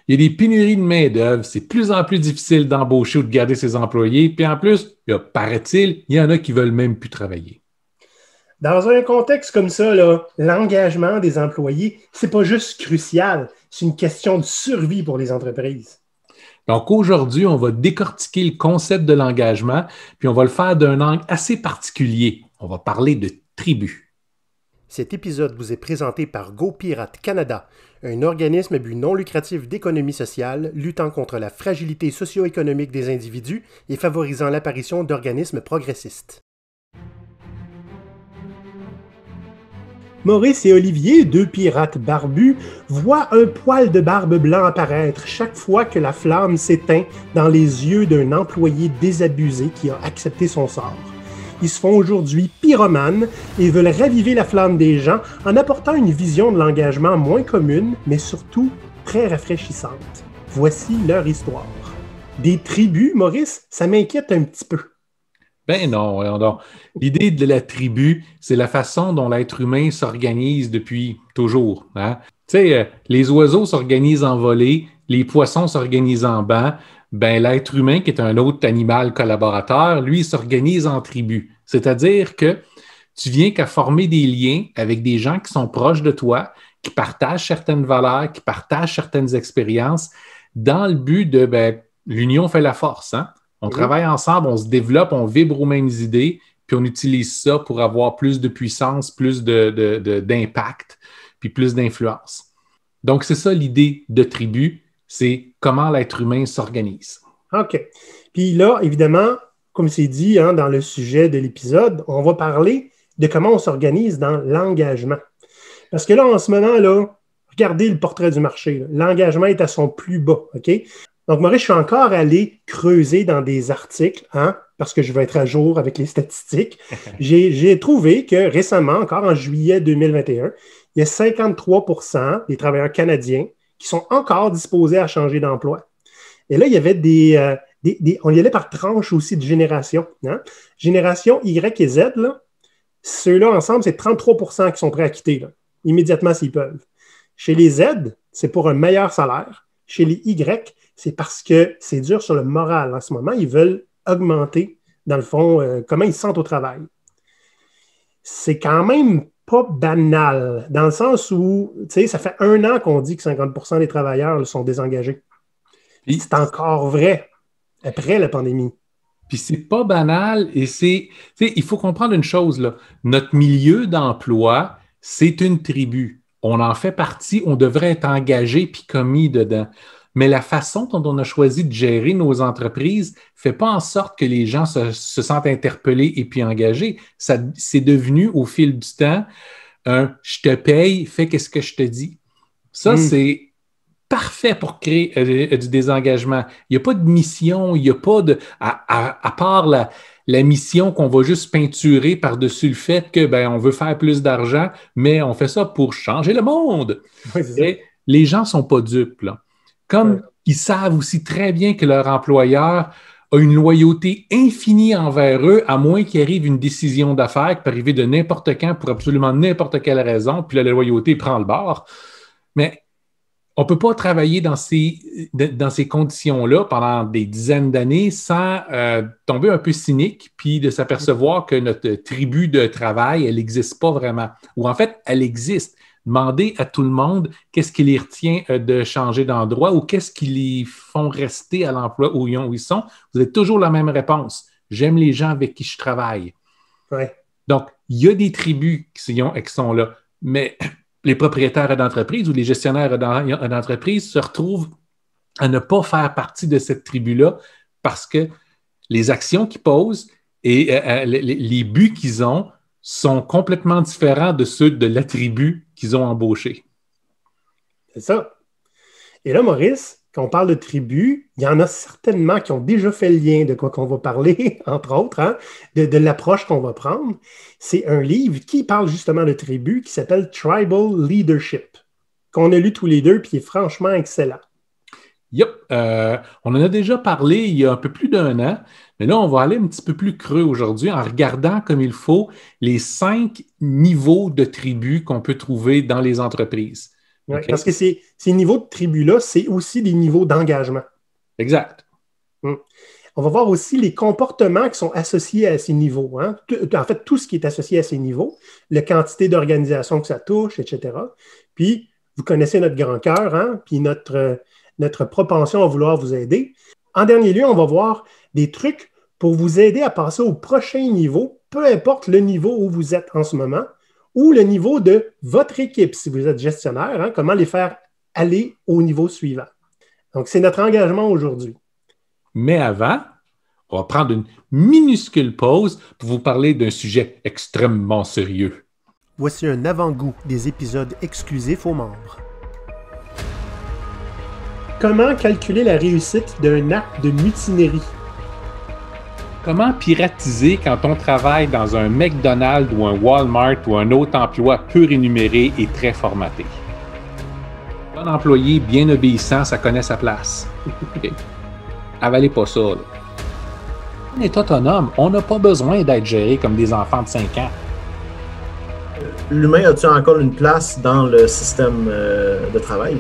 Il y a des pénuries de main-d'œuvre, c'est de plus en plus difficile d'embaucher ou de garder ses employés. Puis en plus, paraît-il, il y en a qui ne veulent même plus travailler. Dans un contexte comme ça, là, l'engagement des employés, c'est pas juste crucial, c'est une question de survie pour les entreprises. Donc aujourd'hui, on va décortiquer le concept de l'engagement, puis on va le faire d'un angle assez particulier. On va parler de tribu. Cet épisode vous est présenté par GoPirate Canada, un organisme à but non lucratif d'économie sociale luttant contre la fragilité socio-économique des individus et favorisant l'apparition d'organismes progressistes. Maurice et Olivier, deux pirates barbus, voient un poil de barbe blanc apparaître chaque fois que la flamme s'éteint dans les yeux d'un employé désabusé qui a accepté son sort. Ils se font aujourd'hui pyromanes et veulent raviver la flamme des gens en apportant une vision de l'engagement moins commune, mais surtout très rafraîchissante. Voici leur histoire. Des tribus, Maurice, ça m'inquiète un petit peu. Ben non, non. L'idée de la tribu, c'est la façon dont l'être humain s'organise depuis toujours. Hein? Tu sais, les oiseaux s'organisent en volée, les poissons s'organisent en banc. Ben, l'être humain, qui est un autre animal collaborateur, lui, s'organise en tribu. C'est-à-dire que tu viens qu'à former des liens avec des gens qui sont proches de toi, qui partagent certaines valeurs, qui partagent certaines expériences, dans le but de, l'union fait la force, hein? On travaille ensemble, on se développe, on vibre aux mêmes idées, puis on utilise ça pour avoir plus de puissance, plus d'impact, puis plus d'influence. Donc, c'est ça l'idée de tribu, c'est comment l'être humain s'organise. OK. Puis là, évidemment, comme c'est dit dans le sujet de l'épisode, on va parler de comment on s'organise dans l'engagement. Parce que là, en ce moment, là, regardez le portrait du marché. Là. L'engagement est à son plus bas, OK? Donc, Maurice, je suis encore allé creuser dans des articles, parce que je veux être à jour avec les statistiques. J'ai trouvé que récemment, encore en juillet 2021, il y a 53% des travailleurs canadiens qui sont encore disposés à changer d'emploi. Et là, il y avait on y allait par tranche aussi de génération. Hein? Génération Y et Z, là, ceux-là ensemble, c'est 33% qui sont prêts à quitter, là, immédiatement s'ils peuvent. Chez les Z, c'est pour un meilleur salaire. Chez les Y, c'est parce que c'est dur sur le moral en ce moment. Ils veulent augmenter, dans le fond, comment ils se sentent au travail. C'est quand même pas banal, dans le sens où, tu sais, ça fait 1 an qu'on dit que 50% des travailleurs là, sont désengagés. Puis, c'est encore vrai après la pandémie. Puis c'est pas banal et il faut comprendre une chose, là. Notre milieu d'emploi, c'est une tribu. On en fait partie, on devrait être engagé puis commis dedans. Mais la façon dont on a choisi de gérer nos entreprises ne fait pas en sorte que les gens se sentent interpellés et puis engagés. C'est devenu, au fil du temps, je te paye, fais qu'est-ce que je te dis. Ça, c'est parfait pour créer du désengagement. Il n'y a pas de mission, il n'y a pas de... À part la mission qu'on va juste peinturer par-dessus le fait que on veut faire plus d'argent, mais on fait ça pour changer le monde. Oui, les gens ne sont pas dupes, là. Comme ils savent aussi très bien que leur employeur a une loyauté infinie envers eux, à moins qu'il arrive une décision d'affaires qui peut arriver de n'importe quand pour absolument n'importe quelle raison, puis là, la loyauté prend le bord. Mais on ne peut pas travailler dans ces conditions-là pendant des dizaines d'années sans tomber un peu cynique puis de s'apercevoir que notre tribu de travail, elle n'existe pas vraiment. Ou en fait, elle existe. Demandez à tout le monde qu'est-ce qui les retient de changer d'endroit ou qu'est-ce qui les font rester à l'emploi où ils sont. Vous avez toujours la même réponse. J'aime les gens avec qui je travaille. Ouais. Donc, il y a des tribus qui sont là, mais les propriétaires d'entreprise ou les gestionnaires d'entreprise se retrouvent à ne pas faire partie de cette tribu-là parce que les actions qu'ils posent et les buts qu'ils ont sont complètement différents de ceux de la tribu qu'ils ont embauchée. C'est ça. Et là, Maurice, quand on parle de tribu, il y en a certainement qui ont déjà fait le lien de quoi qu'on va parler, entre autres, de l'approche qu'on va prendre. C'est un livre qui parle justement de tribu qui s'appelle Tribal Leadership, qu'on a lu tous les deux, puis qui est franchement excellent. Yep. On en a déjà parlé il y a un peu plus d'1 an, mais là, on va aller un petit peu plus creux aujourd'hui en regardant comme il faut les 5 niveaux de tribus qu'on peut trouver dans les entreprises. Ouais, OK? parce que ces niveaux de tribu-là, c'est aussi des niveaux d'engagement. Exact. On va voir aussi les comportements qui sont associés à ces niveaux. Hein. En fait, tout ce qui est associé à ces niveaux, la quantité d'organisation que ça touche, etc. Puis, vous connaissez notre grand cœur, hein, puis notre propension à vouloir vous aider. En dernier lieu, on va voir des trucs pour vous aider à passer au prochain niveau, peu importe le niveau où vous êtes en ce moment, ou le niveau de votre équipe, si vous êtes gestionnaire, hein, comment les faire aller au niveau suivant. Donc, c'est notre engagement aujourd'hui. Mais avant, on va prendre une minuscule pause pour vous parler d'un sujet extrêmement sérieux. Voici un avant-goût des épisodes exclusifs aux membres. Comment calculer la réussite d'un acte de mutinerie? Comment piratiser quand on travaille dans un McDonald's ou un Walmart ou un autre emploi peu rémunéré et très formaté? Un employé bien obéissant, ça connaît sa place. Okay. Avalez pas ça. Là. On est autonome. On n'a pas besoin d'être géré comme des enfants de 5 ans. L'humain a-t-il encore une place dans le système de travail?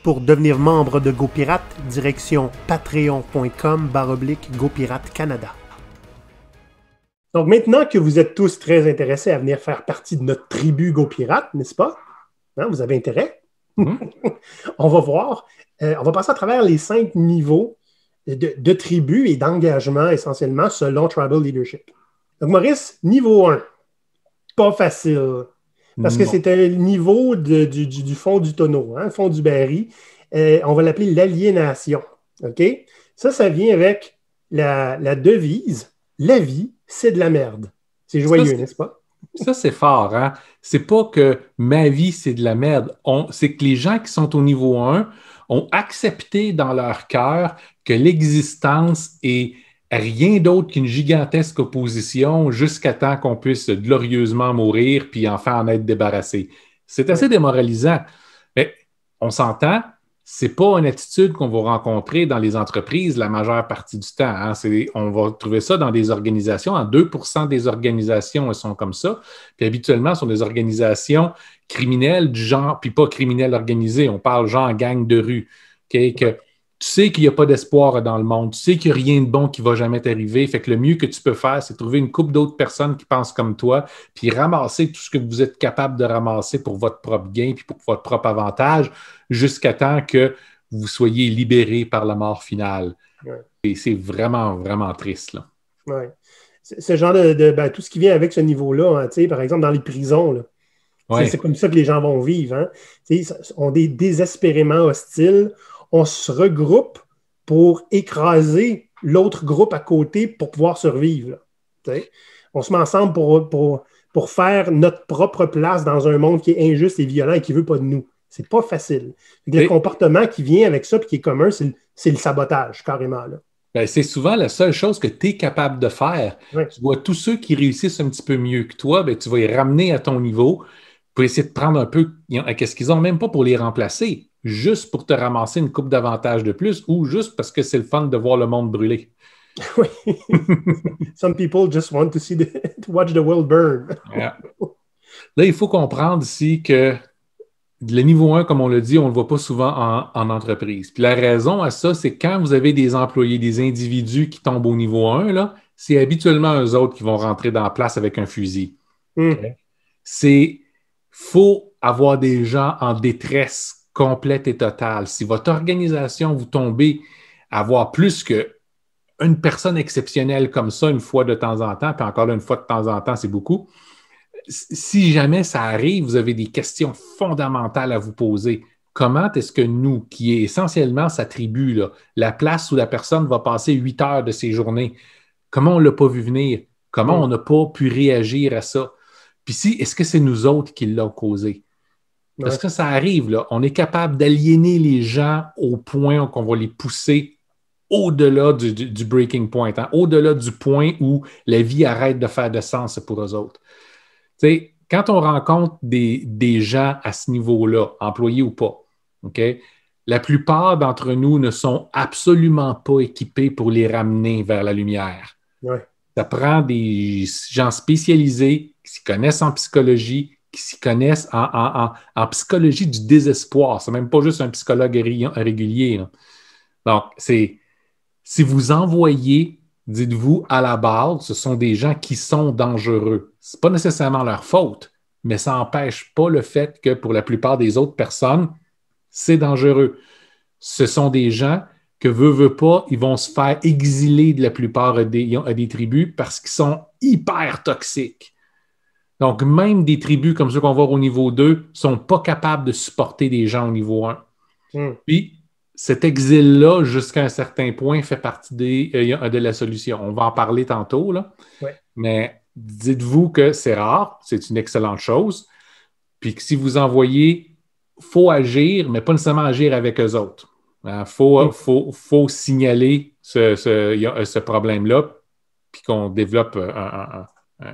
Pour devenir membre de GoPirate, direction patreon.com/GoPirate Canada. Donc maintenant que vous êtes tous très intéressés à venir faire partie de notre tribu GoPirate, n'est-ce pas? Hein, vous avez intérêt? On va voir. On va passer à travers les 5 niveaux de tribu et d'engagement essentiellement selon Tribal Leadership. Donc Maurice, niveau 1. Pas facile. Parce que c'est un niveau du fond du tonneau, hein, fond du baril. On va l'appeler l'aliénation. OK? Ça vient avec la devise « La vie, c'est de la merde ». C'est joyeux, n'est-ce pas? Ça, c'est fort. Hein? C'est pas que ma vie, c'est de la merde. C'est que les gens qui sont au niveau 1 ont accepté dans leur cœur que l'existence est rien d'autre qu'une gigantesque opposition jusqu'à temps qu'on puisse glorieusement mourir puis enfin en être débarrassé. C'est assez démoralisant. Mais on s'entend, c'est pas une attitude qu'on va rencontrer dans les entreprises la majeure partie du temps. Hein. On va trouver ça dans des organisations. En 2% des organisations, elles sont comme ça. Puis habituellement, ce sont des organisations criminelles du genre, puis pas criminelles organisées. On parle genre gang de rue. Okay? Que tu sais qu'il n'y a pas d'espoir dans le monde. Tu sais qu'il n'y a rien de bon qui va jamais t'arriver. Fait que le mieux que tu peux faire, c'est trouver une couple d'autres personnes qui pensent comme toi, puis ramasser tout ce que vous êtes capable de ramasser pour votre propre gain, puis pour votre propre avantage, jusqu'à temps que vous soyez libéré par la mort finale. Ouais. Et c'est vraiment, vraiment triste. Là. Ouais. Ce genre tout ce qui vient avec ce niveau-là, hein, par exemple, dans les prisons, là. Ouais. C'est comme ça que les gens vont vivre. Hein. On est désespérément hostiles. On se regroupe pour écraser l'autre groupe à côté pour pouvoir survivre. On se met ensemble pour faire notre propre place dans un monde qui est injuste et violent et qui ne veut pas de nous. C'est pas facile. Le comportement qui vient avec ça et qui est commun, c'est le sabotage, carrément. Là. Ben, c'est souvent la seule chose que tu es capable de faire. Ouais. Tu vois, tous ceux qui réussissent un petit peu mieux que toi, ben, tu vas les ramener à ton niveau pour essayer de prendre un peu qu'est-ce qu'ils ont, même pas pour les remplacer, juste pour te ramasser une coupe d'avantages de plus ou juste parce que c'est le fun de voir le monde brûler. Oui. Some people just want to watch the world burn. Yeah. Là, il faut comprendre ici que le niveau 1, comme on l'a dit, on ne le voit pas souvent en entreprise. Puis la raison à ça, c'est quand vous avez des employés, des individus qui tombent au niveau 1, là, c'est habituellement eux autres qui vont rentrer dans la place avec un fusil. Okay? Faut avoir des gens en détresse complète et totale. Si votre organisation, vous tombez à avoir plus qu'une personne exceptionnelle comme ça une fois de temps en temps, puis encore là, une fois de temps en temps, c'est beaucoup. Si jamais ça arrive, vous avez des questions fondamentales à vous poser. Comment est-ce que nous, qui est essentiellement sa tribu, là, la place où la personne va passer 8 heures de ses journées, comment on ne l'a pas vu venir? Comment on n'a pas pu réagir à ça? Puis si, est-ce que c'est nous autres qui l'ont causé? Parce que ça arrive, là, on est capable d'aliéner les gens au point qu'on va les pousser au-delà du breaking point, hein, au-delà du point où la vie arrête de faire de sens pour eux autres. T'sais, quand on rencontre des gens à ce niveau-là, employés ou pas, okay, la plupart d'entre nous ne sont absolument pas équipés pour les ramener vers la lumière. Ouais. Ça prend des gens spécialisés qui s'y connaissent en psychologie, qui s'y connaissent en psychologie du désespoir. C'est même pas juste un psychologue régulier, là. Donc, si vous envoyez, dites-vous, à la base, ce sont des gens qui sont dangereux. Ce n'est pas nécessairement leur faute, mais ça n'empêche pas le fait que pour la plupart des autres personnes, c'est dangereux. Ce sont des gens que veut pas, ils vont se faire exiler de la plupart des tribus parce qu'ils sont hyper toxiques. Donc, même des tribus comme ceux qu'on voit au niveau 2 ne sont pas capables de supporter des gens au niveau 1. Puis, cet exil-là, jusqu'à un certain point, fait partie de la solution. On va en parler tantôt, là. Ouais. Mais dites-vous que c'est rare, c'est une excellente chose. Puis que si vous envoyez, il faut agir, mais pas nécessairement agir avec eux autres. Il faut signaler ce problème-là, puis qu'on développe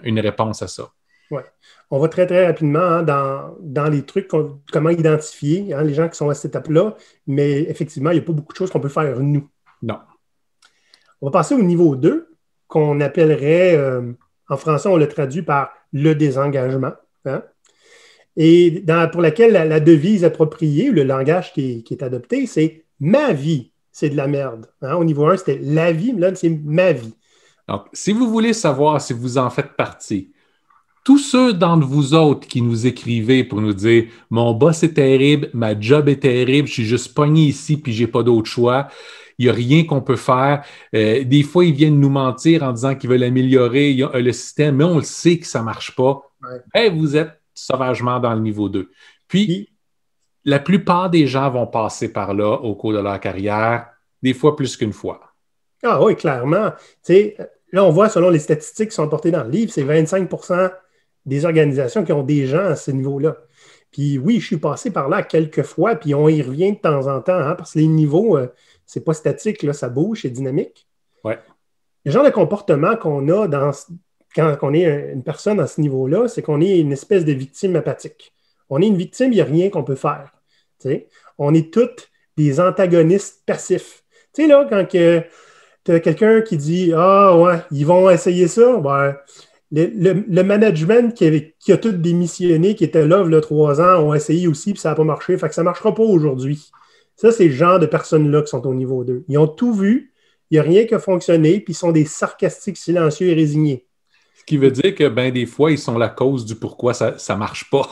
une réponse à ça. Ouais. On va très, très rapidement dans les trucs, comment identifier les gens qui sont à cette étape-là, mais effectivement, il n'y a pas beaucoup de choses qu'on peut faire nous. Non. On va passer au niveau 2, qu'on appellerait, en français, on le traduit par le désengagement, hein? Et pour laquelle la devise appropriée, le langage qui est adopté, c'est « ma vie, c'est de la merde ». Hein? Au niveau 1, c'était « la vie », là, c'est « ma vie ». Donc, si vous voulez savoir si vous en faites partie, tous ceux d'entre vous autres qui nous écrivez pour nous dire « mon boss est terrible, ma job est terrible, je suis juste pogné ici puis j'ai pas d'autre choix, il n'y a rien qu'on peut faire. » Des fois, ils viennent nous mentir en disant qu'ils veulent améliorer le système, mais on le sait que ça ne marche pas. Ouais. Hey, vous êtes sauvagement dans le niveau 2. Puis, la plupart des gens vont passer par là au cours de leur carrière, des fois plus qu'une fois. Ah oui, clairement. T'sais, là, on voit, selon les statistiques qui sont portées dans le livre, c'est 25% des organisations qui ont des gens à ce niveau-là. Puis oui, je suis passé par là quelques fois, puis on y revient de temps en temps, hein, parce que les niveaux, c'est pas statique, là, ça bouge, c'est dynamique. Ouais. Le genre de comportement qu'on a quand on est une personne à ce niveau-là, c'est qu'on est une espèce de victime apathique. On est une victime, il n'y a rien qu'on peut faire. T'sais? On est tous des antagonistes passifs. Tu sais, là, quand tu as quelqu'un qui dit « Ah ouais, ils vont essayer ça ben, », le management qui a tout démissionné, qui était là il y a 3 ans, ont essayé aussi, puis ça n'a pas marché. Fait que ça ne marchera pas aujourd'hui. Ça, c'est le genre de personnes-là qui sont au niveau 2. Ils ont tout vu, il n'y a rien qui a fonctionné, puis ils sont des sarcastiques silencieux et résignés. Ce qui veut dire que, ben, des fois, ils sont la cause du pourquoi ça ne marche pas.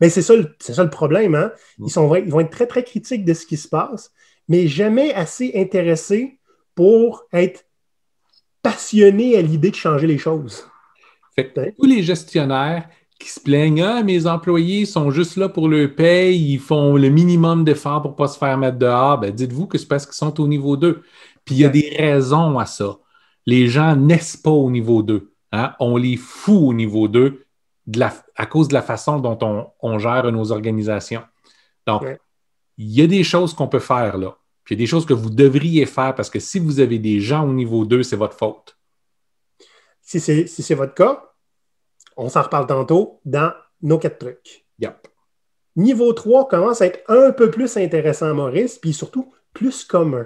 Mais c'est ça le problème. Hein? Ils vont être très, très critiques de ce qui se passe, mais jamais assez intéressés pour être passionnés à l'idée de changer les choses. Fait que tous les gestionnaires qui se plaignent « Ah, mes employés sont juste là pour le paye, ils font le minimum d'efforts pour ne pas se faire mettre dehors. » Ben, dites-vous que c'est parce qu'ils sont au niveau 2. Puis il y a des raisons à ça. Les gens naissent pas au niveau 2. Hein? On les fout au niveau 2 à cause de la façon dont on gère nos organisations. Donc, il y a des choses qu'on peut faire là. Puis il y a des choses que vous devriez faire parce que si vous avez des gens au niveau 2, c'est votre faute. Si c'est votre cas, on s'en reparle tantôt dans nos 4 trucs. Yep. Niveau 3 commence à être un peu plus intéressant, Maurice, puis surtout plus commun.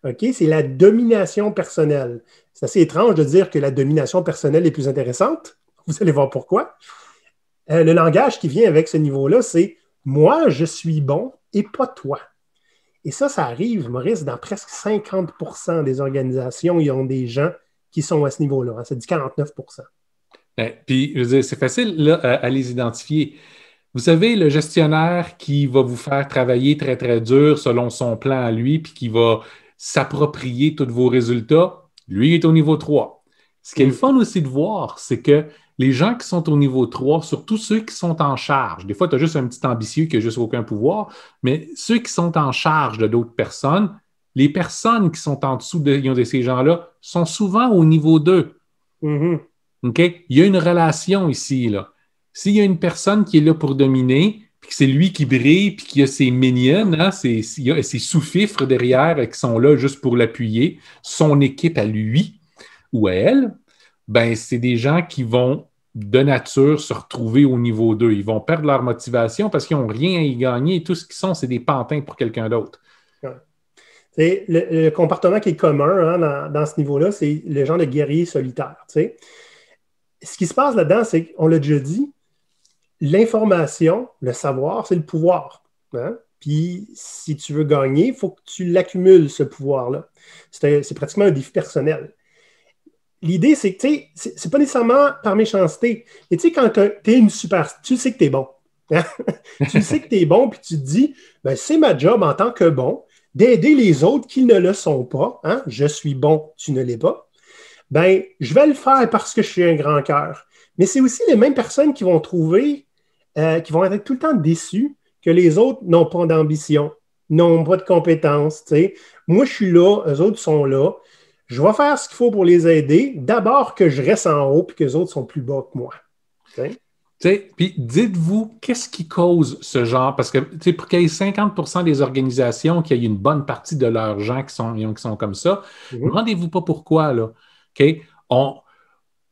Okay? C'est la domination personnelle. C'est assez étrange de dire que la domination personnelle est plus intéressante. Vous allez voir pourquoi. Le langage qui vient avec ce niveau-là, c'est « moi, je suis bon et pas toi ». Et ça arrive, Maurice, dans presque 50% des organisations, ils ont des gens qui sont à ce niveau-là. Hein. Ça dit 49%. Puis, je veux dire, c'est facile là, à les identifier. Vous savez, le gestionnaire qui va vous faire travailler très, très dur selon son plan à lui, puis qui va s'approprier tous vos résultats, lui, il est au niveau 3. Ce qui est le fun aussi de voir, c'est que les gens qui sont au niveau 3, surtout ceux qui sont en charge, des fois, tu as juste un petit ambitieux qui n'a juste aucun pouvoir, mais ceux qui sont en charge de d'autres personnes, les personnes qui sont en dessous de ces gens-là sont souvent au niveau 2. Mm-hmm. Okay? Il y a une relation ici, là. S'il y a une personne qui est là pour dominer, puis que c'est lui qui brille, puis qu'il y a ses minions, hein, ses sous-fifres derrière qui sont là juste pour l'appuyer, son équipe à lui ou à elle, ben c'est des gens qui vont de nature se retrouver au niveau 2. Ils vont perdre leur motivation parce qu'ils n'ont rien à y gagner. Tout ce qu'ils sont, c'est des pantins pour quelqu'un d'autre. Ouais. Le comportement qui est commun hein, dans ce niveau-là, c'est le genre de guerrier solitaire. T'sais. Ce qui se passe là-dedans, c'est qu'on l'a déjà dit, l'information, le savoir, c'est le pouvoir. Hein? Puis, si tu veux gagner, il faut que tu l'accumules, ce pouvoir-là. C'est pratiquement un défi personnel. L'idée, c'est que, tu sais, c'est pas nécessairement par méchanceté. Et tu sais, quand tu es une super... Tu sais que tu es bon. Hein? Tu sais que tu es bon, puis tu te dis, ben, c'est ma job en tant que bon d'aider les autres qui ne le sont pas. Hein? Je suis bon, tu ne l'es pas. Ben, je vais le faire parce que je suis un grand cœur. Mais c'est aussi les mêmes personnes qui vont trouver, qui vont être tout le temps déçues que les autres n'ont pas d'ambition, n'ont pas de compétences. T'sais. Moi, je suis là, eux autres sont là. Je vais faire ce qu'il faut pour les aider. D'abord que je reste en haut et que les autres sont plus bas que moi. Puis dites-vous, qu'est-ce qui cause ce genre? Parce que pour qu'il y ait 50% des organisations, qu'il y ait une bonne partie de leurs gens qui sont comme ça, demandez-vous pas pourquoi. Là. Okay?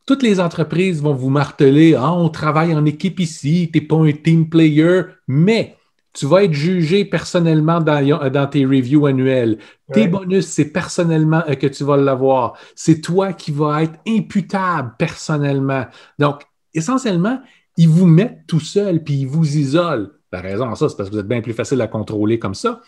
Toutes les entreprises vont vous marteler, on travaille en équipe ici, tu n'es pas un team player, mais tu vas être jugé personnellement dans tes reviews annuelles. Tes bonus, c'est personnellement que tu vas l'avoir. C'est toi qui vas être imputable personnellement. Donc, essentiellement, ils vous mettent tout seul puis ils vous isolent. La raison, ça, c'est parce que vous êtes bien plus facile à contrôler comme ça.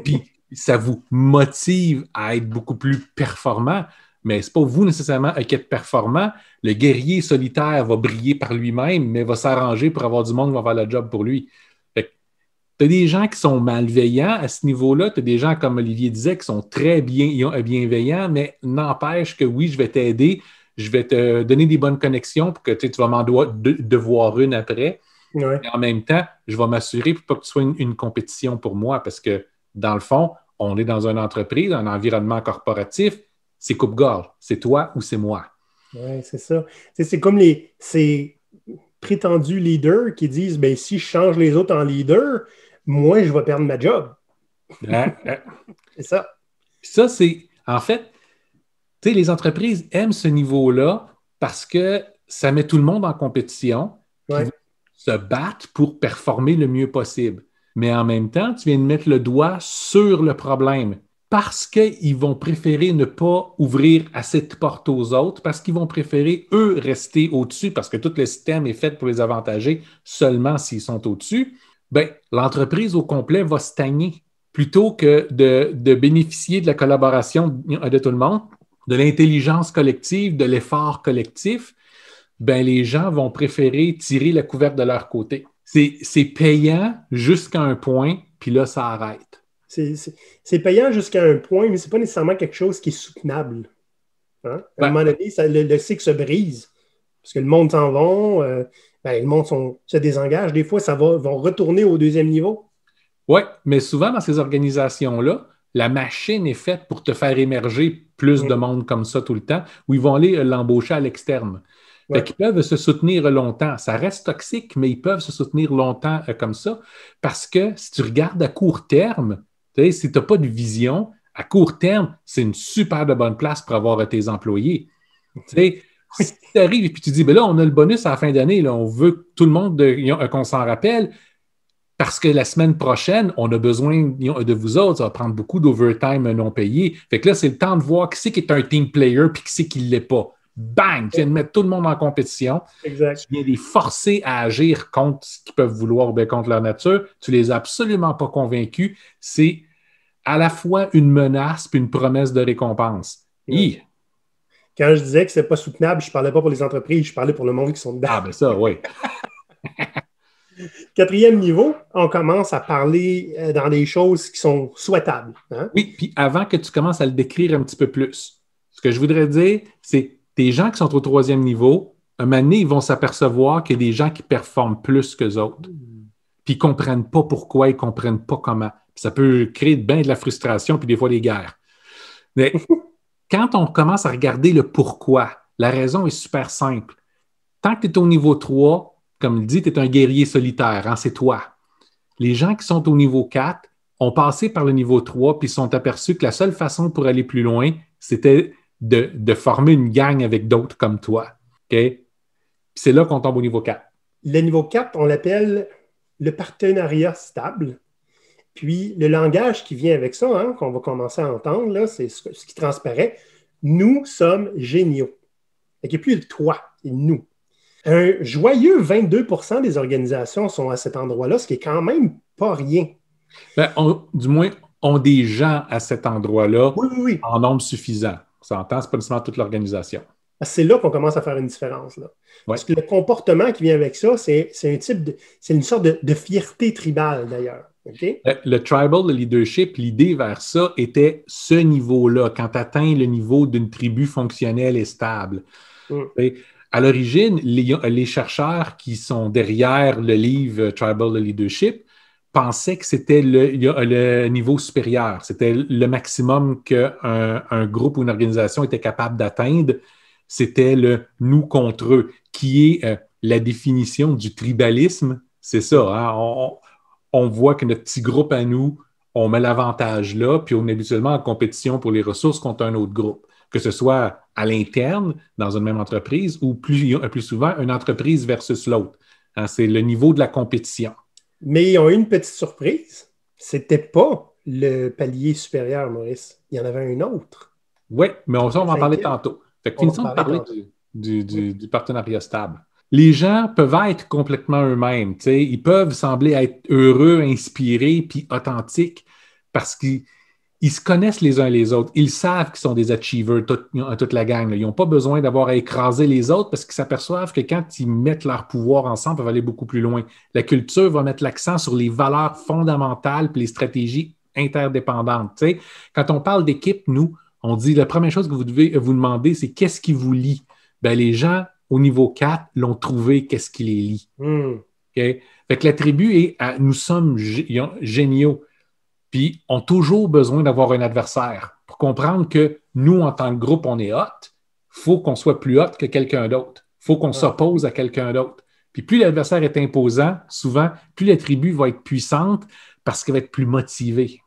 Puis, ça vous motive à être beaucoup plus performant. Mais ce n'est pas vous nécessairement qui êtes performant. Le guerrier solitaire va briller par lui-même, mais va s'arranger pour avoir du monde qui va faire le job pour lui. Tu as des gens qui sont malveillants à ce niveau-là. Tu as des gens, comme Olivier disait, qui sont très bienveillants, mais n'empêche que oui, je vais t'aider, je vais te donner des bonnes connexions pour que tu vas m'en devoir une après. Ouais. Et en même temps, je vais m'assurer pour pas que tu sois une compétition pour moi parce que, dans le fond, on est dans une entreprise, un environnement corporatif. C'est coupe-gorge. C'est toi ou c'est moi. Oui, c'est ça. C'est comme ces prétendus leaders qui disent, ben si je change les autres en leader, moi, je vais perdre ma job. C'est ça. Ça, c'est... En fait, tu sais, les entreprises aiment ce niveau-là parce que ça met tout le monde en compétition, puis se battre pour performer le mieux possible. Mais en même temps, tu viens de mettre le doigt sur le problème. Parce qu'ils vont préférer ne pas ouvrir assez de portes aux autres, parce qu'ils vont préférer, eux, rester au-dessus, parce que tout le système est fait pour les avantager seulement s'ils sont au-dessus, bien, l'entreprise au complet va stagner. Plutôt que de bénéficier de la collaboration de tout le monde, de l'intelligence collective, de l'effort collectif, bien, les gens vont préférer tirer la couverte de leur côté. C'est payant jusqu'à un point, puis là, ça arrête. C'est payant jusqu'à un point, mais ce n'est pas nécessairement quelque chose qui est soutenable. Hein? À un moment donné, le cycle se brise. Parce que le monde s'en va, le monde se désengage. Des fois, vont retourner au deuxième niveau. Oui, mais souvent, dans ces organisations-là, la machine est faite pour te faire émerger plus de monde comme ça tout le temps, où ils vont aller l'embaucher à l'externe. Fait qu'ils peuvent se soutenir longtemps. Ça reste toxique, mais ils peuvent se soutenir longtemps comme ça. Parce que si tu regardes à court terme, si tu n'as pas de vision, à court terme, c'est une super de bonne place pour avoir tes employés. Si tu arrives et puis tu dis, ben là, on a le bonus à la fin d'année, là, on veut que tout le monde qu'on s'en rappelle, parce que la semaine prochaine, on a besoin de vous autres, ça va prendre beaucoup d'overtime non payé. Fait que là, c'est le temps de voir qui c'est qui est un team player puis qui c'est qui ne l'est pas. Bang! Tu viens de mettre tout le monde en compétition. Exact. Tu viens de les forcer à agir contre ce qu'ils peuvent vouloir ou bien contre leur nature. Tu ne les as absolument pas convaincus. C'est à la fois une menace puis une promesse de récompense. Oui. Quand je disais que ce n'est pas soutenable, je ne parlais pas pour les entreprises, je parlais pour le monde qui sont dedans. Ah, ben ça, oui. Quatrième niveau, on commence à parler dans des choses qui sont souhaitables. Hein? Oui, puis avant que tu commences à le décrire un petit peu plus, ce que je voudrais dire, c'est des gens qui sont au troisième niveau, un moment donné, ils vont s'apercevoir qu'il y a des gens qui performent plus qu'eux autres. Puis ils ne comprennent pas pourquoi, ils ne comprennent pas comment. Puis ça peut créer bien de la frustration, puis des fois des guerres. Mais quand on commence à regarder le pourquoi, la raison est super simple. Tant que tu es au niveau 3, comme il dit, tu es un guerrier solitaire, hein, c'est toi. Les gens qui sont au niveau 4 ont passé par le niveau 3 puis sont aperçus que la seule façon pour aller plus loin, c'était de former une gang avec d'autres comme toi. Okay? C'est là qu'on tombe au niveau 4. Le niveau 4, on l'appelle le partenariat stable. Puis le langage qui vient avec ça, hein, qu'on va commencer à entendre, là, c'est ce qui transparaît. Nous sommes géniaux. Il n'y a plus le toi, c'est nous. Un joyeux 22% des organisations sont à cet endroit-là, ce qui est quand même pas rien. Ben, du moins, ont des gens à cet endroit-là Oui, oui, oui. en nombre suffisant. On s'entend, c'est pas nécessairement toute l'organisation. C'est là qu'on commence à faire une différence. Là. Ouais. Parce que le comportement qui vient avec ça, c'est une sorte de fierté tribale, d'ailleurs. Okay? Le tribal leadership, l'idée vers ça était ce niveau-là, quand tu atteins le niveau d'une tribu fonctionnelle et stable. Et à l'origine, les chercheurs qui sont derrière le livre Tribal Leadership pensaient que c'était le niveau supérieur. C'était le maximum qu'un groupe ou une organisation était capable d'atteindre. C'était le « nous contre eux », qui est la définition du tribalisme. C'est ça, hein? On voit que notre petit groupe à nous, on met l'avantage là, puis on est habituellement en compétition pour les ressources contre un autre groupe, que ce soit à l'interne, dans une même entreprise, ou plus souvent, une entreprise versus l'autre. Hein, c'est le niveau de la compétition. Mais ils ont eu une petite surprise. C'était pas le palier supérieur, Maurice. Il y en avait un autre. Oui, mais on va en parler tantôt. Fait que finissons de parler du partenariat stable. Les gens peuvent être complètement eux-mêmes. T'sais. Ils peuvent sembler être heureux, inspirés, puis authentiques parce qu'ils se connaissent les uns les autres. Ils savent qu'ils sont des achievers, toute la gang. Là. Ils n'ont pas besoin d'avoir à écraser les autres parce qu'ils s'aperçoivent que quand ils mettent leur pouvoir ensemble, ils peuvent aller beaucoup plus loin. La culture va mettre l'accent sur les valeurs fondamentales et les stratégies interdépendantes. T'sais. Quand on parle d'équipe, nous, on dit la première chose que vous devez vous demander, c'est qu'est-ce qui vous lie? Ben, les gens au niveau 4 l'ont trouvé, qu'est-ce qui les lie. Okay? Fait que la tribu nous sommes géniaux, puis ont toujours besoin d'avoir un adversaire pour comprendre que nous, en tant que groupe, on est hot. Il faut qu'on soit plus hot que quelqu'un d'autre. Il faut qu'on s'oppose à quelqu'un d'autre. Puis plus l'adversaire est imposant, souvent, plus la tribu va être puissante parce qu'elle va être plus motivée.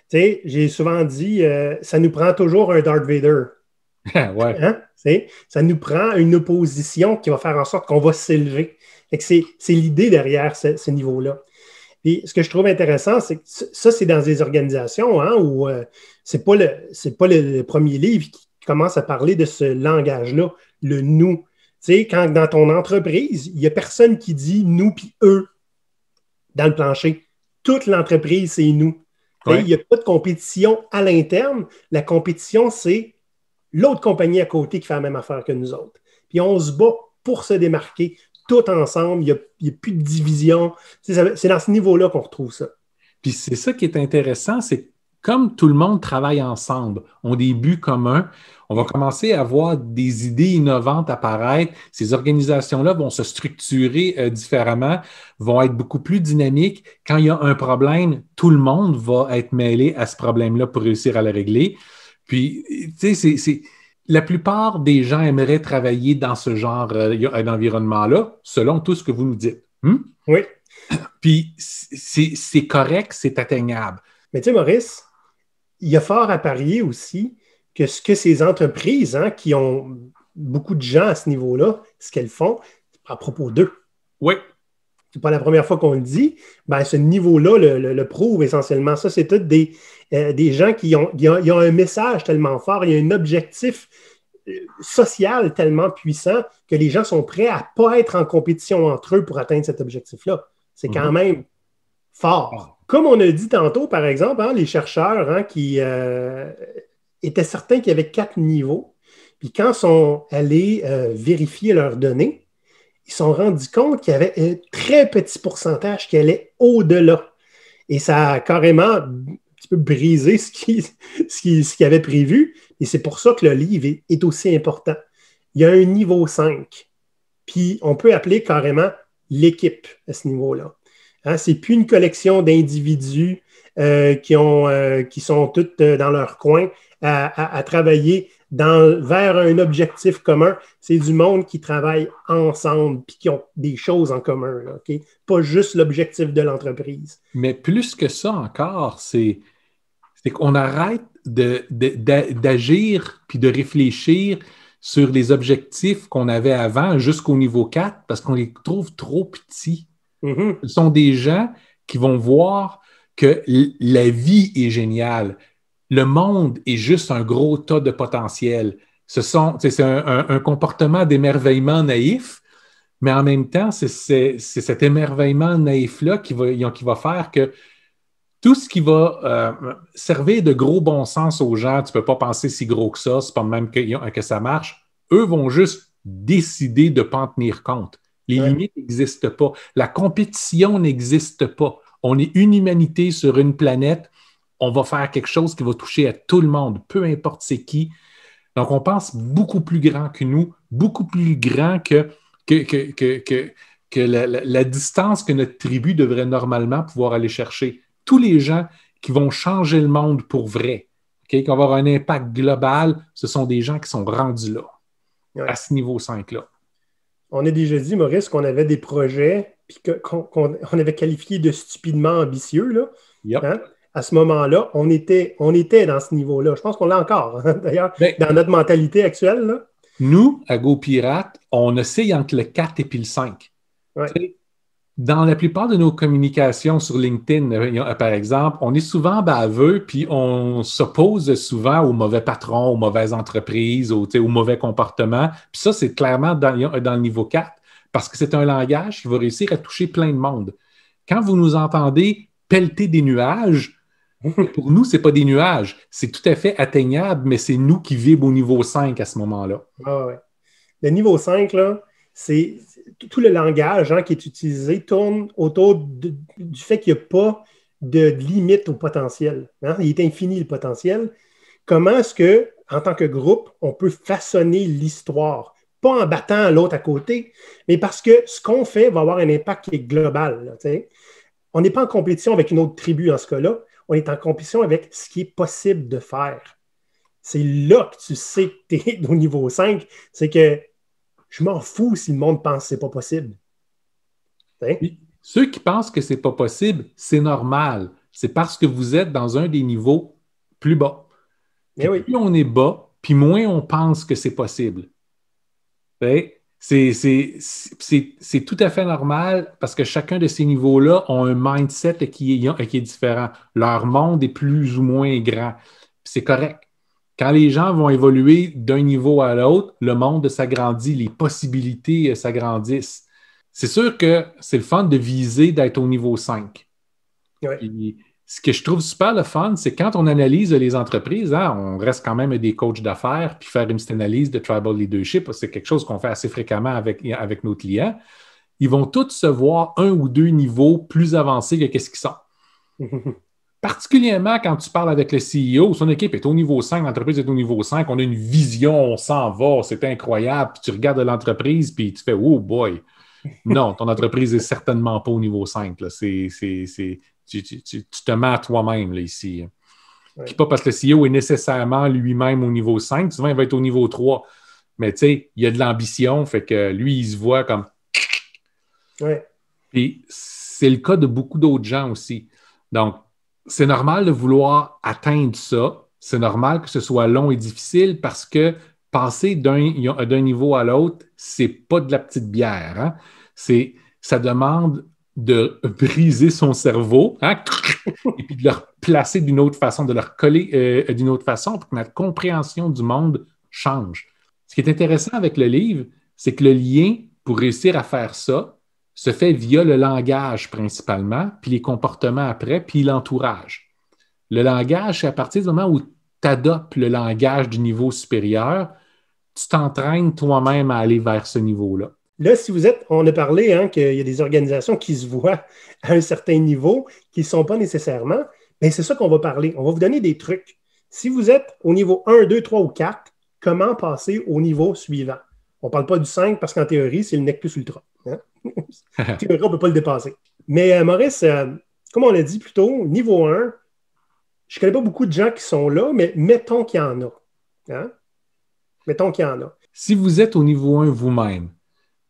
Tu sais, j'ai souvent dit, ça nous prend toujours un Darth Vader. Ouais. Hein? Ça nous prend une opposition qui va faire en sorte qu'on va s'élever. C'est l'idée derrière ce niveau-là. Puis ce que je trouve intéressant, c'est que ça, c'est dans des organisations où c'est pas le premier livre qui commence à parler de ce langage-là, le nous. Tu sais, quand dans ton entreprise, il n'y a personne qui dit nous puis eux dans le plancher. Toute l'entreprise, c'est nous. Ouais. Il n'y a pas de compétition à l'interne. La compétition, c'est l'autre compagnie à côté qui fait la même affaire que nous autres. Puis on se bat pour se démarquer tout ensemble. Il n'y a plus de division. C'est dans ce niveau-là qu'on retrouve ça. Puis c'est ça qui est intéressant, c'est que comme tout le monde travaille ensemble, ont des buts communs, on va commencer à voir des idées innovantes apparaître. Ces organisations-là vont se structurer différemment, vont être beaucoup plus dynamiques. Quand il y a un problème, tout le monde va être mêlé à ce problème-là pour réussir à le régler. Puis, tu sais, la plupart des gens aimeraient travailler dans ce genre d'environnement-là, selon tout ce que vous nous dites. Oui. Puis, c'est correct, c'est atteignable. Mais tu sais, Maurice, il y a fort à parier aussi que ce que ces entreprises qui ont beaucoup de gens à ce niveau-là, ce qu'elles font, à propos d'eux. Oui. C'est pas la première fois qu'on le dit. Ben, ce niveau-là le prouve essentiellement. Ça, c'est tous des gens qui ont un message tellement fort, il y a un objectif social tellement puissant que les gens sont prêts à ne pas être en compétition entre eux pour atteindre cet objectif-là. C'est quand même fort. Comme on a dit tantôt, par exemple, les chercheurs qui étaient certains qu'il y avait 4 niveaux, puis quand ils sont allés vérifier leurs données, ils se sont rendus compte qu'il y avait un très petit pourcentage qui allait au-delà. Et ça a carrément un petit peu brisé ce qu'il avait prévu. Et c'est pour ça que le livre est aussi important. Il y a un niveau 5. Puis on peut appeler carrément l'équipe à ce niveau-là. C'est plus une collection d'individus qui sont tous dans leur coin à travailler vers un objectif commun. C'est du monde qui travaille ensemble et qui ont des choses en commun. Là, okay? Pas juste l'objectif de l'entreprise. Mais plus que ça encore, c'est qu'on arrête d'agir puis de réfléchir sur les objectifs qu'on avait avant jusqu'au niveau 4 parce qu'on les trouve trop petits. Mm-hmm. Ce sont des gens qui vont voir que la vie est géniale. Le monde est juste un gros tas de potentiel. C'est un comportement d'émerveillement naïf, mais en même temps, c'est cet émerveillement naïf-là qui va faire que tout ce qui va servir de gros bon sens aux gens, tu ne peux pas penser si gros que ça, c'est pas même que ça marche, eux vont juste décider de ne pas en tenir compte. Les limites n'existent pas. La compétition n'existe pas. On est une humanité sur une planète. On va faire quelque chose qui va toucher à tout le monde, peu importe c'est qui. Donc, on pense beaucoup plus grand que nous, beaucoup plus grand que la distance que notre tribu devrait normalement pouvoir aller chercher. Tous les gens qui vont changer le monde pour vrai, qui vont avoir un impact global, ce sont des gens qui sont rendus là, à ce niveau 5-là. On a déjà dit, Maurice, qu'on avait des projets puis qu'on avait qualifié de stupidement ambitieux. Là. Yep. Hein? À ce moment-là, on était dans ce niveau-là. Je pense qu'on l'a encore, hein, d'ailleurs, dans notre mentalité actuelle. Là. Nous, à GoPirate, on oscille entre le 4 et puis le 5. Ouais. Dans la plupart de nos communications sur LinkedIn, par exemple, on est souvent baveux, puis on s'oppose souvent aux mauvais patrons, aux mauvaises entreprises, aux mauvais comportements. Puis ça, c'est clairement dans le niveau 4, parce que c'est un langage qui va réussir à toucher plein de monde. Quand vous nous entendez pelleter des nuages, pour nous, ce n'est pas des nuages. C'est tout à fait atteignable, mais c'est nous qui vivons au niveau 5 à ce moment-là. Ah ouais. Le niveau 5, là, c'est tout le langage qui est utilisé tourne autour du fait qu'il n'y a pas de limite au potentiel. Hein? Il est infini le potentiel. Comment est-ce que, en tant que groupe, on peut façonner l'histoire? Pas en battant l'autre à côté, mais parce que ce qu'on fait va avoir un impact qui est global. Là, on n'est pas en compétition avec une autre tribu en ce cas-là. On est en compétition avec ce qui est possible de faire. C'est là que tu sais que tu es au niveau 5. C'est que je m'en fous si le monde pense que ce n'est pas possible. Ceux qui pensent que ce n'est pas possible, c'est normal. C'est parce que vous êtes dans un des niveaux plus bas. Plus on est bas, puis moins on pense que c'est possible. C'est tout à fait normal parce que chacun de ces niveaux-là ont un mindset qui est différent. Leur monde est plus ou moins grand. C'est correct. Quand les gens vont évoluer d'un niveau à l'autre, le monde s'agrandit, les possibilités s'agrandissent. C'est sûr que c'est le fun de viser d'être au niveau 5. Puis, ce que je trouve super le fun, c'est quand on analyse les entreprises, on reste quand même des coachs d'affaires, puis faire une petite analyse de tribal leadership, c'est quelque chose qu'on fait assez fréquemment avec nos clients. Ils vont tous se voir un ou deux niveaux plus avancés que qu'est-ce qu'ils sont. Particulièrement quand tu parles avec le CEO, son équipe est au niveau 5, l'entreprise est au niveau 5, on a une vision, on s'en va, c'est incroyable. Puis tu regardes l'entreprise, puis tu fais « Oh boy! » Non, ton entreprise n'est certainement pas au niveau 5. Là. Tu te mets à toi-même là, ici. Puis pas parce que le CEO est nécessairement lui-même au niveau 5, souvent il va être au niveau 3. Mais tu sais, il y a de l'ambition, fait que lui, il se voit comme... Puis c'est le cas de beaucoup d'autres gens aussi. Donc, c'est normal de vouloir atteindre ça. C'est normal que ce soit long et difficile parce que passer d'un niveau à l'autre, c'est pas de la petite bière. Hein? Ça demande de briser son cerveau et puis de le replacer d'une autre façon, de le recoller d'une autre façon pour que notre compréhension du monde change. Ce qui est intéressant avec le livre, c'est que le lien pour réussir à faire ça se fait via le langage principalement, puis les comportements après, puis l'entourage. Le langage, c'est à partir du moment où tu adoptes le langage du niveau supérieur, tu t'entraînes toi-même à aller vers ce niveau-là. Là, si vous êtes, on a parlé qu'il y a des organisations qui se voient à un certain niveau, qui ne sont pas nécessairement, bien c'est ça qu'on va parler. On va vous donner des trucs. Si vous êtes au niveau 1, 2, 3 ou 4, comment passer au niveau suivant? On ne parle pas du 5 parce qu'en théorie, c'est le nec plus ultra. Hein? En théorie, on ne peut pas le dépasser. Mais Maurice, comme on l'a dit plus tôt, niveau 1, je ne connais pas beaucoup de gens qui sont là, mais mettons qu'il y en a. Hein? Mettons qu'il y en a. Si vous êtes au niveau 1 vous-même,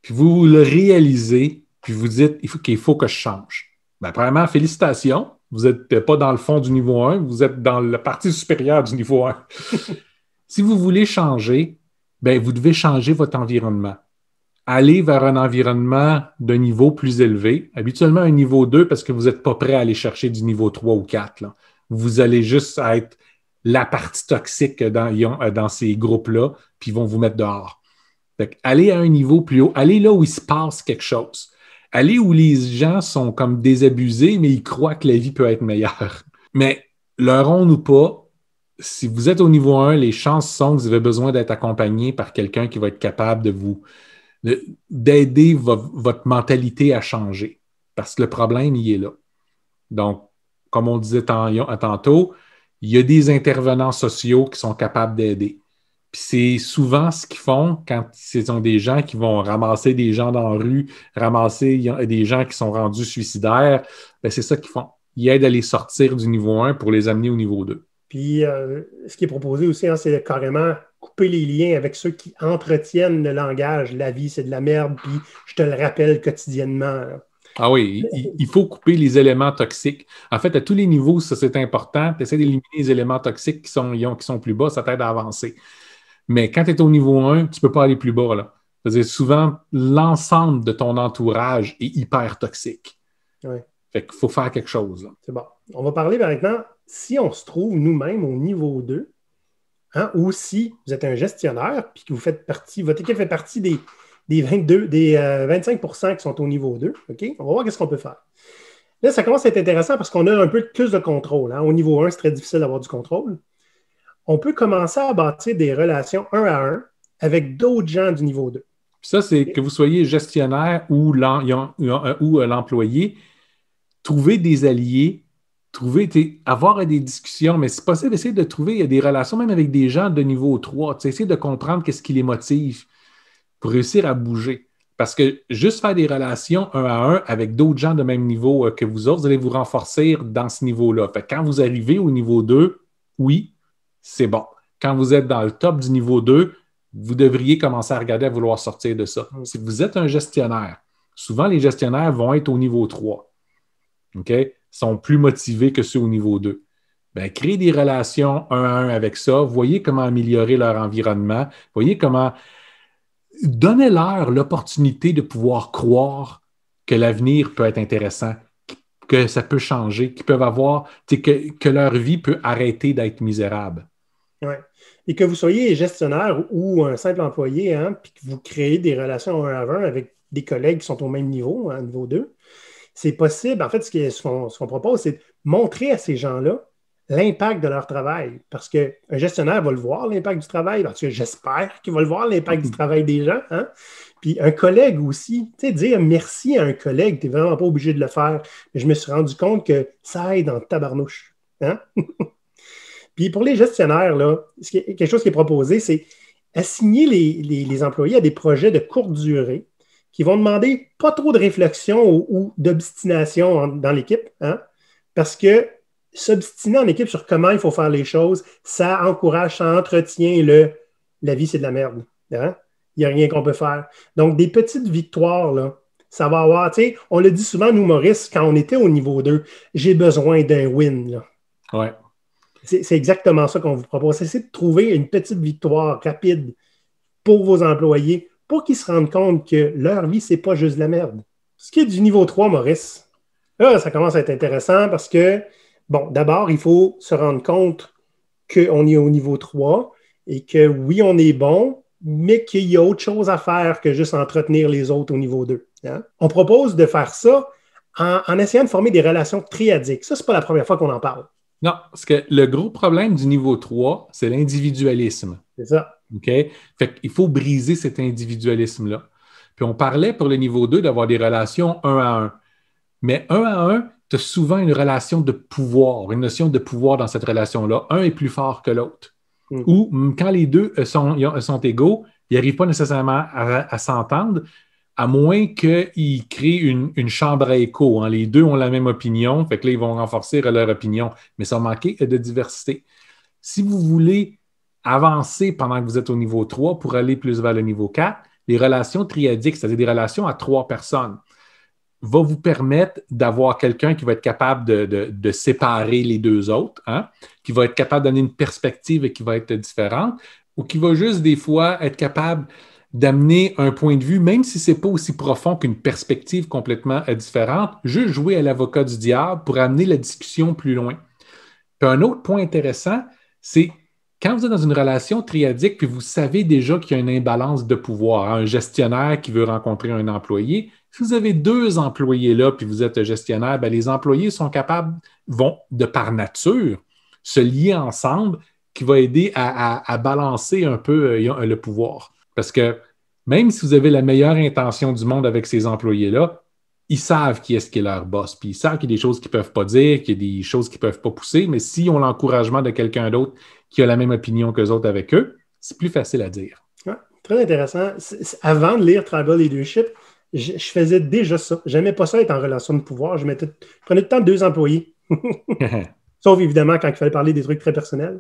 puis vous le réalisez, puis vous dites qu'il faut que je change. Bien, premièrement, félicitations. Vous n'êtes pas dans le fond du niveau 1, vous êtes dans la partie supérieure du niveau 1. Si vous voulez changer, bien, vous devez changer votre environnement. Aller vers un environnement d'un niveau plus élevé, habituellement un niveau 2 parce que vous n'êtes pas prêt à aller chercher du niveau 3 ou 4. Là. Vous allez juste être la partie toxique dans ces groupes-là, puis ils vont vous mettre dehors. Fait que aller à un niveau plus haut, aller là où il se passe quelque chose. Aller où les gens sont comme désabusés, mais ils croient que la vie peut être meilleure. Mais leur on ou pas, si vous êtes au niveau 1, les chances sont que vous avez besoin d'être accompagné par quelqu'un qui va être capable d'aider votre mentalité à changer. Parce que le problème, il est là. Donc, comme on disait tantôt, il y a des intervenants sociaux qui sont capables d'aider. Puis c'est souvent ce qu'ils font quand ce sont des gens qui vont ramasser des gens dans la rue, ramasser des gens qui sont rendus suicidaires. Bien, c'est ça qu'ils font. Ils aident à les sortir du niveau 1 pour les amener au niveau 2. Puis, ce qui est proposé aussi, c'est de carrément couper les liens avec ceux qui entretiennent le langage. La vie, c'est de la merde, puis je te le rappelle quotidiennement. Ah oui, il faut couper les éléments toxiques. En fait, à tous les niveaux, ça c'est important. Tu essaies d'éliminer les éléments toxiques qui sont plus bas, ça t'aide à avancer. Mais quand tu es au niveau 1, tu ne peux pas aller plus bas, là. C'est-à-dire, souvent, l'ensemble de ton entourage est hyper toxique. Oui. Fait qu'il faut faire quelque chose, là. C'est bon. On va parler maintenant, si on se trouve nous-mêmes au niveau 2, hein, ou si vous êtes un gestionnaire, puis que votre équipe fait partie des 25% qui sont au niveau 2, OK? On va voir qu'est-ce qu'on peut faire. Là, ça commence à être intéressant parce qu'on a un peu plus de contrôle. Hein. Au niveau 1, c'est très difficile d'avoir du contrôle. On peut commencer à bâtir des relations 1 à 1 avec d'autres gens du niveau 2. Puis ça, c'est que vous soyez gestionnaire ou l'employé, trouver des alliés, avoir des discussions, mais c'est possible d'essayer de trouver des relations même avec des gens de niveau 3, essayer de comprendre qu'est-ce qui les motive pour réussir à bouger. Parce que juste faire des relations 1 à 1 avec d'autres gens de même niveau que vous autres, vous allez vous renforcer dans ce niveau-là. Fait que quand vous arrivez au niveau 2, oui, c'est bon. Quand vous êtes dans le top du niveau 2, vous devriez commencer à regarder à vouloir sortir de ça. Si vous êtes un gestionnaire, souvent les gestionnaires vont être au niveau 3. OK? Ils sont plus motivés que ceux au niveau 2. Bien, créez des relations 1 à 1 avec ça. Voyez comment améliorer leur environnement. Voyez comment... Donnez-leur l'opportunité de pouvoir croire que l'avenir peut être intéressant, que ça peut changer, qu'ils peuvent avoir... que leur vie peut arrêter d'être misérable. Oui. Et que vous soyez gestionnaire ou un simple employé, hein, puis que vous créez des relations 1 à 1 avec des collègues qui sont au même niveau, hein, niveau 2, c'est possible. En fait, ce qu'on propose, c'est de montrer à ces gens-là l'impact de leur travail. Parce qu'un gestionnaire va le voir, l'impact du travail. Parce que j'espère qu'il va le voir, l'impact du travail des gens. Hein? Puis un collègue aussi, tu sais, dire merci à un collègue, tu n'es vraiment pas obligé de le faire. Mais je me suis rendu compte que ça aide en tabarnouche. Hein? Puis pour les gestionnaires, là, quelque chose qui est proposé, c'est assigner les employés à des projets de courte durée qui vont demander pas trop de réflexion ou d'obstination dans l'équipe, hein? Parce que s'obstiner en équipe sur comment il faut faire les choses, ça encourage, ça entretient la vie, c'est de la merde. Hein? Il n'y a rien qu'on peut faire. Donc, des petites victoires, là, ça va avoir, tu sais, on le dit souvent, nous, Maurice, quand on était au niveau 2, j'ai besoin d'un win. Là. Ouais. C'est exactement ça qu'on vous propose. C'est de trouver une petite victoire rapide pour vos employés pour qu'ils se rendent compte que leur vie, c'est pas juste de la merde. Ce qui est du niveau 3, Maurice, là, ça commence à être intéressant parce que, bon, d'abord, il faut se rendre compte qu'on est au niveau 3 et que oui, on est bon, mais qu'il y a autre chose à faire que juste entretenir les autres au niveau 2. Hein? On propose de faire ça en essayant de former des relations triadiques. Ça, c'est pas la première fois qu'on en parle. Non, parce que le gros problème du niveau 3, c'est l'individualisme. C'est ça. OK? Fait qu'il faut briser cet individualisme-là. Puis on parlait pour le niveau 2 d'avoir des relations 1 à 1. Mais 1 à 1, tu as souvent une relation de pouvoir, une notion de pouvoir dans cette relation-là. Un est plus fort que l'autre. Ou quand les deux sont égaux, ils n'arrivent pas nécessairement à s'entendre, à moins qu'ils créent une chambre à écho. Hein. Les deux ont la même opinion, fait que là, ils vont renforcer leur opinion. Mais ça va manquer de diversité. Si vous voulez avancer pendant que vous êtes au niveau 3 pour aller plus vers le niveau 4, les relations triadiques, c'est-à-dire des relations à 3 personnes, va vous permettre d'avoir quelqu'un qui va être capable de séparer les deux autres, hein, qui va être capable de donner une perspective qui va être différente, ou qui va juste des fois être capable d'amener un point de vue, même si ce n'est pas aussi profond qu'une perspective complètement différente, juste jouer à l'avocat du diable pour amener la discussion plus loin. Puis un autre point intéressant, c'est quand vous êtes dans une relation triadique, puis vous savez déjà qu'il y a une imbalance de pouvoir, hein, un gestionnaire qui veut rencontrer un employé, si vous avez deux employés là, puis vous êtes gestionnaire, bien, les employés sont capables, vont, de par nature, se lier ensemble, qui va aider à balancer un peu le pouvoir. Parce que même si vous avez la meilleure intention du monde avec ces employés-là, ils savent qui est-ce qui est leur boss, puis ils savent qu'il y a des choses qu'ils ne peuvent pas dire, qu'il y a des choses qu'ils ne peuvent pas pousser, mais s'ils ont l'encouragement de quelqu'un d'autre qui a la même opinion qu'eux autres avec eux, c'est plus facile à dire. Ouais, très intéressant. Avant de lire Tribal Leadership, je faisais déjà ça. Je n'aimais pas ça être en relation de pouvoir. Je prenais tout le temps deux employés. Sauf évidemment quand il fallait parler des trucs très personnels.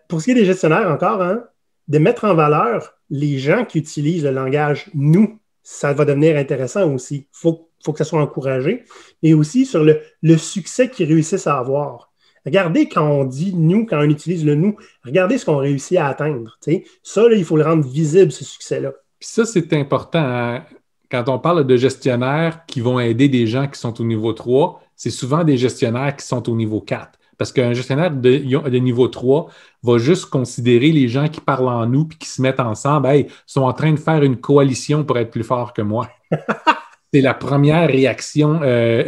Pour ce qui est des gestionnaires encore, hein, de mettre en valeur les gens qui utilisent le langage « nous », ça va devenir intéressant aussi. Il faut que ça soit encouragé. Et aussi sur le succès qu'ils réussissent à avoir. Regardez quand on dit « nous », quand on utilise le « nous », regardez ce qu'on réussit à atteindre. T'sais. Ça, là, il faut le rendre visible, ce succès-là. Puis ça, c'est important. Hein? Quand on parle de gestionnaires qui vont aider des gens qui sont au niveau 3, c'est souvent des gestionnaires qui sont au niveau 4. Parce qu'un gestionnaire de niveau 3 va juste considérer les gens qui parlent en nous puis qui se mettent ensemble, hey, sont en train de faire une coalition pour être plus fort que moi. C'est la première réaction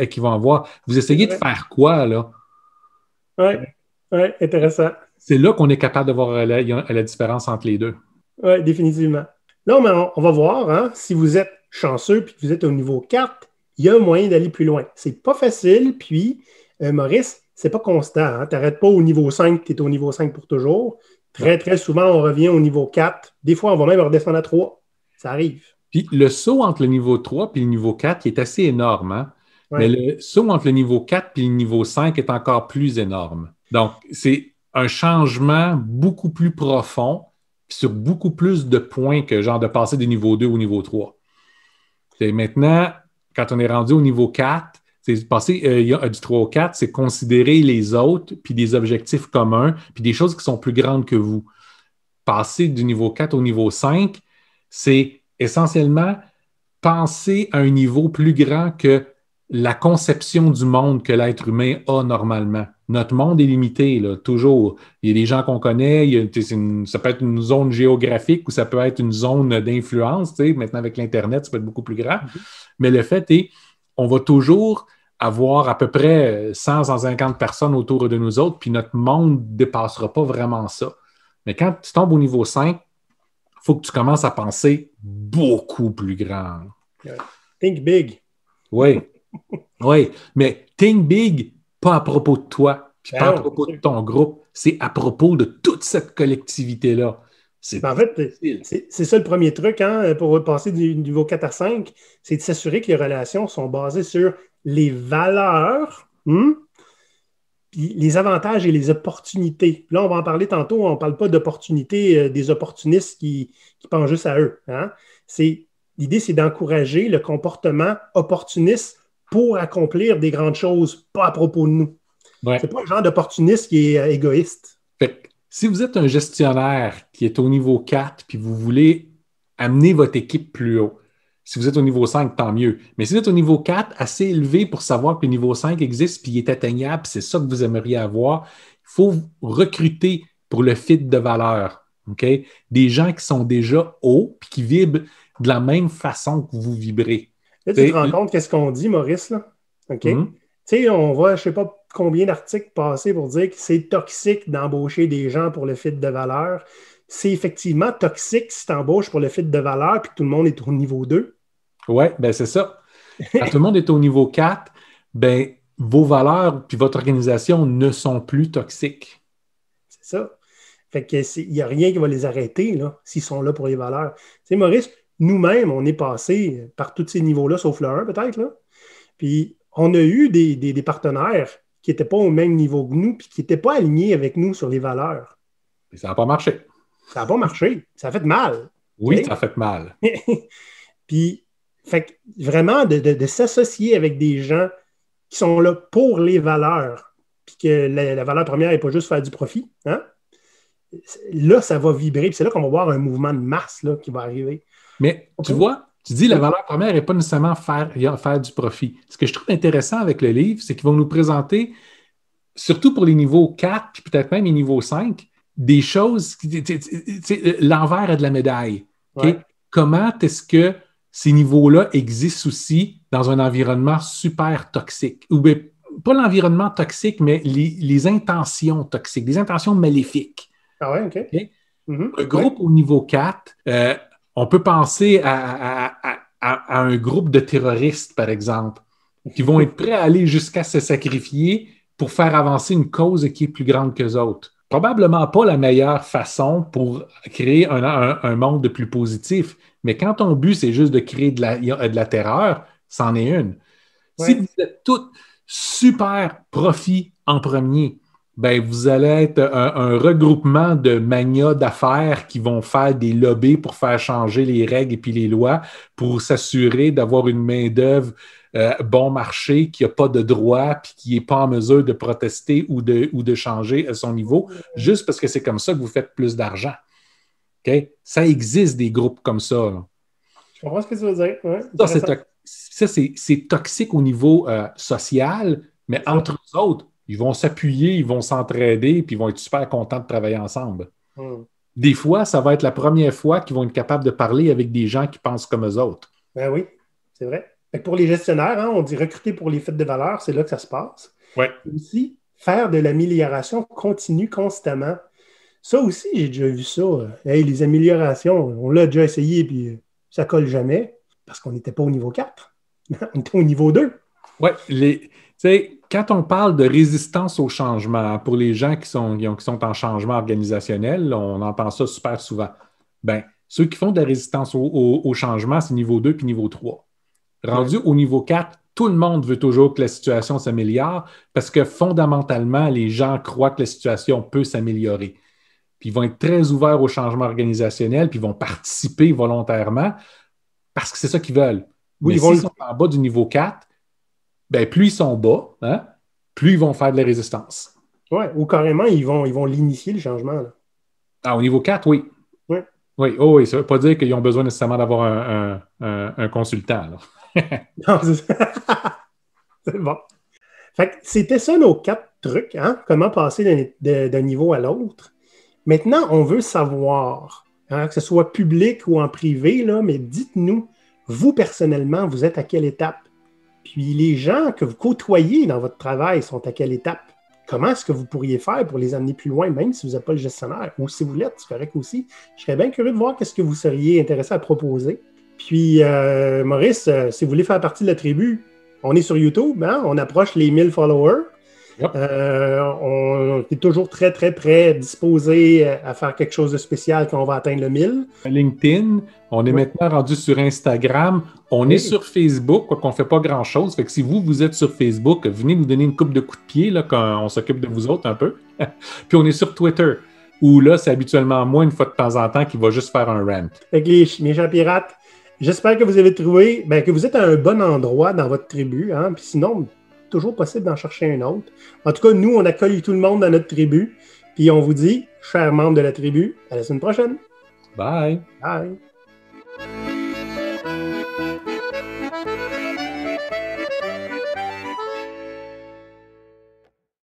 qu'ils vont avoir. Vous essayez de faire quoi, là? Oui, intéressant. C'est là qu'on est capable de voir la différence entre les deux. Oui, définitivement. Là, on va voir, hein, si vous êtes chanceux et que vous êtes au niveau 4, il y a un moyen d'aller plus loin. C'est pas facile, puis, Maurice, c'est pas constant. Hein? Tu n'arrêtes pas au niveau 5, tu es au niveau 5 pour toujours. Très, très souvent, on revient au niveau 4. Des fois, on va même redescendre à 3. Ça arrive. Puis le saut entre le niveau 3 et le niveau 4 qui est assez énorme. Hein? Ouais. Mais le saut entre le niveau 4 et le niveau 5 est encore plus énorme. Donc, c'est un changement beaucoup plus profond sur beaucoup plus de points que genre de passer du niveau 2 au niveau 3. Et maintenant, quand on est rendu au niveau 4, c'est passer du 3 au 4, c'est considérer les autres, puis des objectifs communs, puis des choses qui sont plus grandes que vous. Passer du niveau 4 au niveau 5, c'est essentiellement penser à un niveau plus grand que la conception du monde que l'être humain a normalement. Notre monde est limité, là, toujours. Il y a des gens qu'on connaît, ça peut être une zone géographique ou ça peut être une zone d'influence. Maintenant, avec l'Internet, ça peut être beaucoup plus grand. Mais le fait est, on va toujours avoir à peu près 100-150 personnes autour de nous autres, puis notre monde ne dépassera pas vraiment ça. Mais quand tu tombes au niveau 5, il faut que tu commences à penser beaucoup plus grand. Think big. Oui. Oui, mais think big, pas à propos de toi, puis pas à propos de ton groupe, c'est à propos de toute cette collectivité-là. En fait, c'est ça le premier truc hein, pour passer du niveau 4 à 5, c'est de s'assurer que les relations sont basées sur les valeurs, puis les avantages et les opportunités. Là, on va en parler tantôt, on ne parle pas d'opportunités des opportunistes qui pensent juste à eux. Hein. L'idée, c'est d'encourager le comportement opportuniste pour accomplir des grandes choses, pas à propos de nous. Ouais. C'est pas le genre d'opportuniste qui est égoïste. Fait que, si vous êtes un gestionnaire qui est au niveau 4 puis vous voulez amener votre équipe plus haut, si vous êtes au niveau 5, tant mieux. Mais si vous êtes au niveau 4, assez élevé pour savoir que le niveau 5 existe puis il est atteignable, c'est ça que vous aimeriez avoir, il faut recruter pour le fit de valeur. Okay? Des gens qui sont déjà hauts puis qui vibrent de la même façon que vous vibrez. Là, tu te rends compte qu'est-ce qu'on dit, Maurice, là? OK? Tu sais, on voit, je ne sais pas combien d'articles passer pour dire que c'est toxique d'embaucher des gens pour le fit de valeur. C'est effectivement toxique si tu embauches pour le fit de valeur et que tout le monde est au niveau 2. Oui, bien c'est ça. Quand tout le monde est au niveau 4, ben, vos valeurs puis votre organisation ne sont plus toxiques. C'est ça. Fait qu'il n'y a rien qui va les arrêter là, s'ils sont là pour les valeurs. Tu sais, Maurice, nous-mêmes, on est passé par tous ces niveaux-là, sauf le 1 peut-être. Là. Puis on a eu des partenaires qui n'étaient pas au même niveau que nous puis qui n'étaient pas alignés avec nous sur les valeurs. Et ça n'a pas marché. Ça n'a pas marché. Ça a fait mal. Oui, okay? Ça a fait mal. Puis, fait que vraiment, de s'associer avec des gens qui sont là pour les valeurs, puis que la valeur première n'est pas juste faire du profit, hein? Là, ça va vibrer. Puis c'est là qu'on va voir un mouvement de masse là, qui va arriver. Mais tu vois, tu dis la valeur première n'est pas nécessairement faire du profit. Ce que je trouve intéressant avec le livre, c'est qu'ils vont nous présenter, surtout pour les niveaux 4, puis peut-être même les niveaux 5, des choses, l'envers de la médaille. Okay? Ouais. Comment est-ce que ces niveaux-là existent aussi dans un environnement super toxique? Ou bien, pas l'environnement toxique, mais les intentions toxiques, les intentions maléfiques. Ah ouais, OK. Okay? Mm-hmm. Un groupe au niveau 4, on peut penser à un groupe de terroristes, par exemple, qui vont être prêts à aller jusqu'à se sacrifier pour faire avancer une cause qui est plus grande qu'eux autres. Probablement pas la meilleure façon pour créer un monde de plus positif, mais quand ton but, c'est juste de créer de la terreur, c'en est une. Ouais. Si vous êtes tous super profit en premier, ben vous allez être un regroupement de manias d'affaires qui vont faire des lobbies pour faire changer les règles et puis les lois pour s'assurer d'avoir une main-d'œuvre bon marché, qui n'a pas de droit puis qui n'est pas en mesure de protester ou de changer à son niveau, juste parce que c'est comme ça que vous faites plus d'argent. Okay? Ça existe des groupes comme ça. Là. Je comprends ce que tu veux dire. Ouais, ça, c'est toxique au niveau social, mais entre eux autres, ils vont s'appuyer, ils vont s'entraider, puis ils vont être super contents de travailler ensemble. Des fois, ça va être la première fois qu'ils vont être capables de parler avec des gens qui pensent comme eux autres. Ben oui, c'est vrai. Fait que pour les gestionnaires, hein, on dit recruter pour les fêtes de valeur, c'est là que ça se passe. Ouais. Et aussi, faire de l'amélioration continue constamment. Ça aussi, j'ai déjà vu ça. Hey, les améliorations, on l'a déjà essayé, puis ça colle jamais, parce qu'on n'était pas au niveau 4. On était au niveau 2. Oui, quand on parle de résistance au changement, pour les gens qui sont en changement organisationnel, là, on entend ça super souvent. Ben, ceux qui font de la résistance au changement, c'est niveau 2 puis niveau 3. Rendu au niveau 4, tout le monde veut toujours que la situation s'améliore parce que fondamentalement, les gens croient que la situation peut s'améliorer. Puis ils vont être très ouverts au changement organisationnel, puis ils vont participer volontairement parce que c'est ça qu'ils veulent. Oui, mais s'ils sont en bas du niveau 4, ben, plus ils sont bas, hein, plus ils vont faire de la résistance. Oui, ou carrément, ils vont l'initier, le changement. Là. Ah, au niveau 4, oui. Oui. Oui, oh, oui, ça ne veut pas dire qu'ils ont besoin nécessairement d'avoir un consultant. Là. Non, c'est bon. Fait que c'était ça nos 4 trucs, hein? Comment passer d'un niveau à l'autre. Maintenant, on veut savoir, hein, que ce soit public ou en privé, là, mais dites-nous, vous personnellement, vous êtes à quelle étape? Puis les gens que vous côtoyez dans votre travail sont à quelle étape? Comment est-ce que vous pourriez faire pour les amener plus loin, même si vous n'êtes pas le gestionnaire? Ou si vous l'êtes, c'est correct aussi. Je serais bien curieux de voir qu'est-ce que vous seriez intéressé à proposer. Puis, Maurice, si vous voulez faire partie de la tribu, on est sur YouTube, hein? On approche les 1000 followers. Yep. On est toujours très, très prêt, disposé à faire quelque chose de spécial quand on va atteindre le 1000. LinkedIn, on est maintenant rendu sur Instagram. On est sur Facebook, quoi qu'on ne fait pas grand-chose. Fait que si vous êtes sur Facebook, venez nous donner une coupe de coups de pied là, quand on s'occupe de vous autres un peu. Puis on est sur Twitter, où là, c'est habituellement moi, une fois de temps en temps, qui va juste faire un rant. Fait que les méchants pirates, j'espère que vous avez trouvé, que vous êtes à un bon endroit dans votre tribu. Hein? Puis sinon, toujours possible d'en chercher un autre. En tout cas, nous, on accueille tout le monde dans notre tribu. Puis on vous dit, chers membres de la tribu, à la semaine prochaine. Bye. Bye.